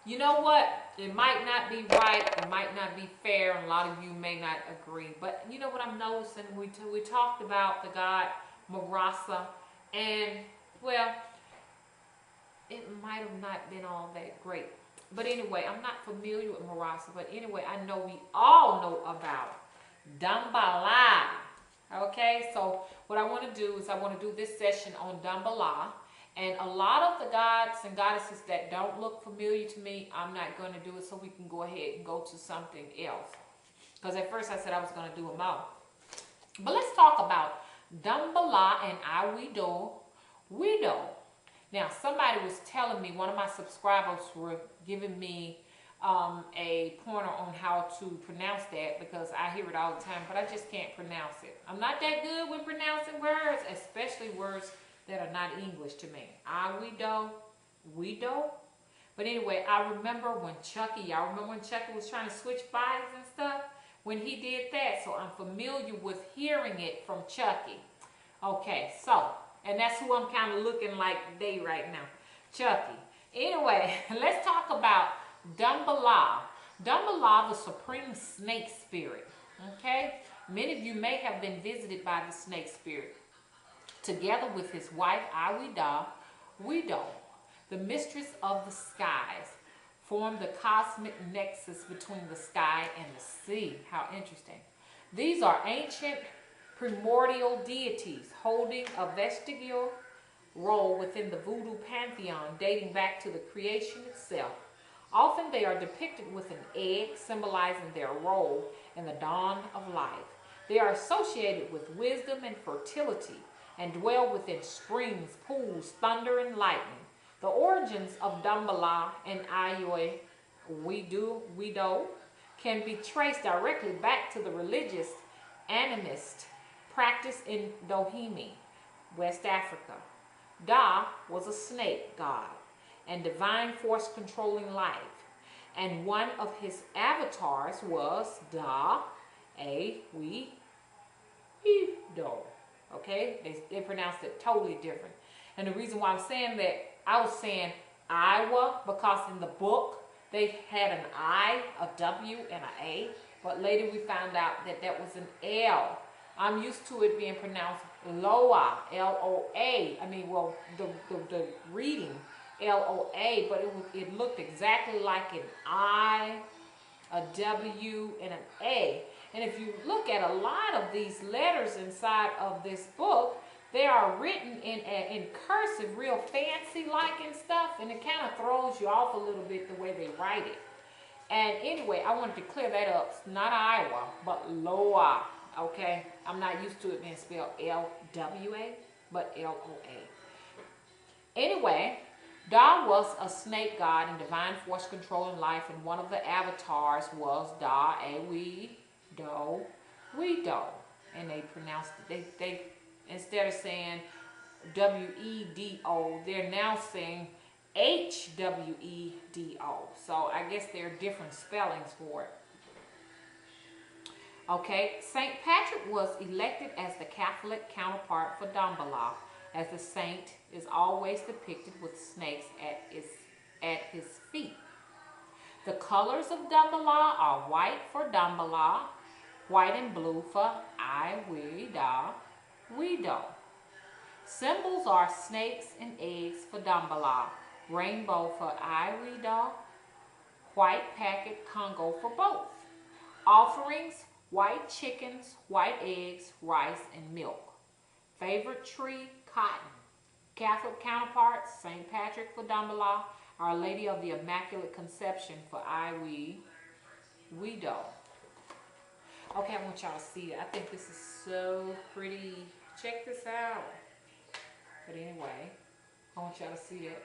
You know what? It might not be right. It might not be fair. And a lot of you may not agree. But you know what I'm noticing? We talked about the god Marasa. And, well, it might have not been all that great. But anyway, I'm not familiar with Marasa. But anyway, I know we all know about Dambala. Okay, so what I want to do is I want to do this session on Dambala. And a lot of the gods and goddesses that don't look familiar to me, I'm not going to do it, so we can go ahead and go to something else. Because at first I said I was going to do them all. But let's talk about Dambala and Wido. Now, somebody was telling me, one of my subscribers were giving me a pointer on how to pronounce that, because I hear it all the time, but I just can't pronounce it. I'm not that good with pronouncing words, especially words that are not English to me. Wido. But anyway, I remember when y'all remember when Chucky was trying to switch bodies and stuff? When he did that, so I'm familiar with hearing it from Chucky. Okay, so, and that's who I'm kind of looking like today right now, Chucky. Anyway, let's talk about Dambala. Dambala, the supreme snake spirit. Okay? Many of you may have been visited by the snake spirit. Together with his wife, Wido, the mistress of the skies, form the cosmic nexus between the sky and the sea. How interesting. These are ancient primordial deities holding a vestigial role within the voodoo pantheon dating back to the creation itself. Often they are depicted with an egg symbolizing their role in the dawn of life. They are associated with wisdom and fertility and dwell within springs, pools, thunder, and lightning. The origins of Dambala and Wido can be traced directly back to the religious animist practice in Dohimi, West Africa. Da was a snake god and divine force controlling life, and one of his avatars was Wido. Okay, they pronounced it totally different. And the reason why I'm saying that, I was saying Iowa because in the book they had an I, a W, and an A, but later we found out that that was an L. I'm used to it being pronounced Loa, L-O-A. I mean, well, the reading L-O-A, but it looked exactly like an I, a W, and an A. And if you look at a lot of these letters inside of this book, they are written in cursive, real fancy like and stuff, and it kind of throws you off a little bit the way they write it. And anyway, I wanted to clear that up. It's not Iowa, but Loa, okay? I'm not used to it being spelled L-W-A, but L-O-A. Anyway, Da was a snake god and divine force controlling life, and one of the avatars was Wido. And they pronounced it, they instead of saying W-E-D-O, they're now saying H-W-E-D-O. So I guess there are different spellings for it. Okay, St. Patrick was elected as the Catholic counterpart for Dambala, as the saint is always depicted with snakes at his feet. The colors of Dambala are white for Dambala, white and blue for Wido. Symbols are snakes and eggs for Dambala, rainbow for Wido, white packet Congo for both. Offerings, white chickens, white eggs, rice, and milk. Favorite tree, cotton. Catholic counterparts, St. Patrick for Dambala, Our Lady of the Immaculate Conception for Wido. Okay, I want y'all to see it. I think this is so pretty. Check this out. But anyway, I want y'all to see it.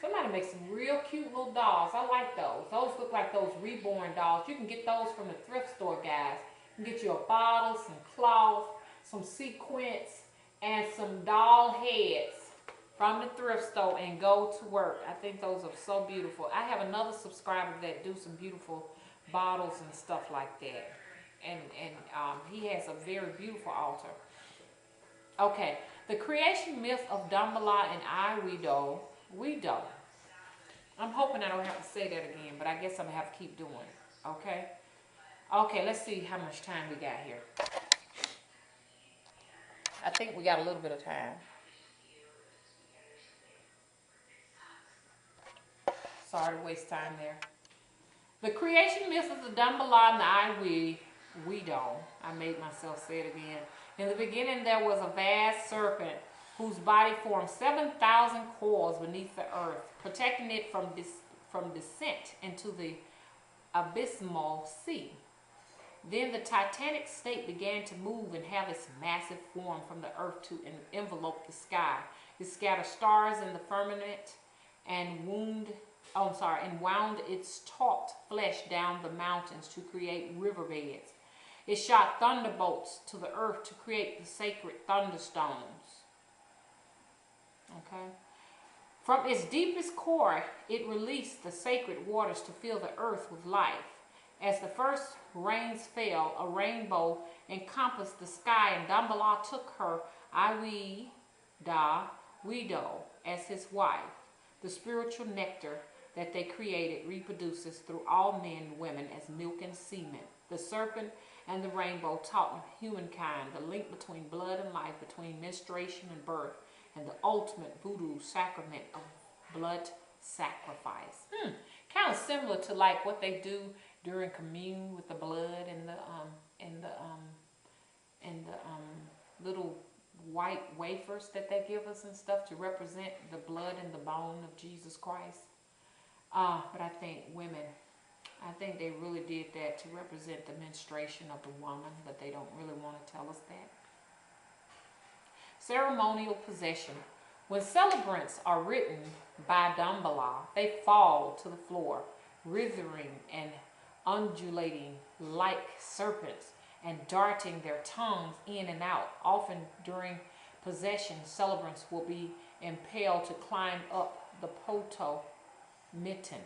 Somebody makes some real cute little dolls. I like those. Those look like those reborn dolls. You can get those from the thrift store, guys. You can get you a bottle, some cloth, some sequins, and some doll heads from the thrift store and go to work. I think those are so beautiful. I have another subscriber that do some beautiful bottles and stuff like that. And he has a very beautiful altar. Okay, the creation myth of Dambala and Wido. I'm hoping I don't have to say that again, but I guess I'm going to have to keep doing it. Okay? Okay, let's see how much time we got here. I think we got a little bit of time. Sorry to waste time there. The creation myths of the Dumbala and the Weedo. I made myself say it again. In the beginning, there was a vast serpent whose body formed 7,000 coils beneath the earth, protecting it from descent into the abysmal sea. Then the titanic state began to move and have its massive form from the earth to envelope the sky. It scattered stars in the firmament and wound its taut flesh down the mountains to create riverbeds. It shot thunderbolts to the earth to create the sacred thunderstones. Okay. From its deepest core, it released the sacred waters to fill the earth with life. As the first rains fell, a rainbow encompassed the sky, and Dumbala took her Weedo as his wife. The spiritual nectar that they created reproduces through all men and women as milk and semen. The serpent and the rainbow taught humankind the link between blood and life, between menstruation and birth, and the ultimate voodoo sacrament of blood sacrifice. Kind of similar to like what they do during commune with the blood and the little white wafers that they give us and stuff to represent the blood and the bone of Jesus Christ. But I think they really did that to represent the menstruation of the woman, but they don't really want to tell us that. Ceremonial possession. When celebrants are written by Dumbala, they fall to the floor, writhing and undulating like serpents and darting their tongues in and out. Often during possession, celebrants will be impelled to climb up the poto mitten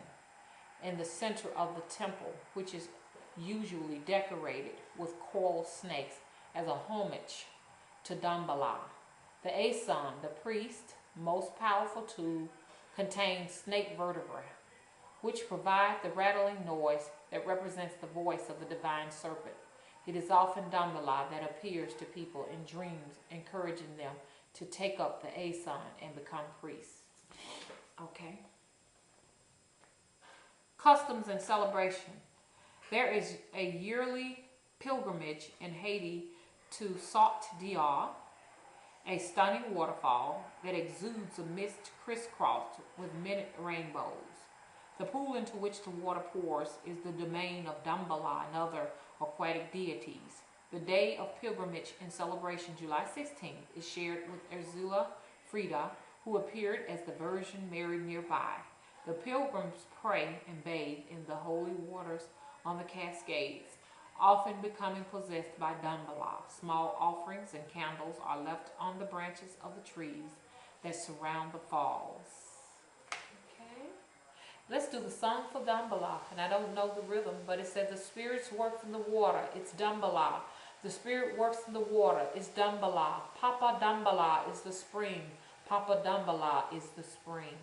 in the center of the temple, which is usually decorated with coral snakes as a homage to Dumbala. The Asan, the priest, most powerful tool, contains snake vertebrae, which provide the rattling noise that represents the voice of the divine serpent. It is often Dumbala that appears to people in dreams, encouraging them to take up the Asan and become priests. Okay. Customs and celebration. There is a yearly pilgrimage in Haiti to Sot Dia, a stunning waterfall that exudes a mist crisscrossed with minute rainbows. The pool into which the water pours is the domain of Dumbala and other aquatic deities. The day of pilgrimage and celebration, July 16th, is shared with Ursula Frida, who appeared as the Virgin Mary nearby. The pilgrims pray and bathe in the holy waters on the Cascades, often becoming possessed by Dumbala. Small offerings and candles are left on the branches of the trees that surround the falls. Okay, let's do the song for Dumbala. And I don't know the rhythm, but it says the spirits work in the water. It's Dumbala. The spirit works in the water. It's Dumbala. Papa Dumbala is the spring. Papa Dumbala is the spring.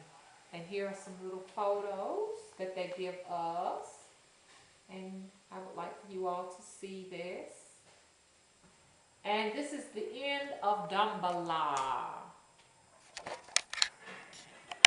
And here are some little photos that they give us. And I would like for you all to see this. And this is the end of Dumbala.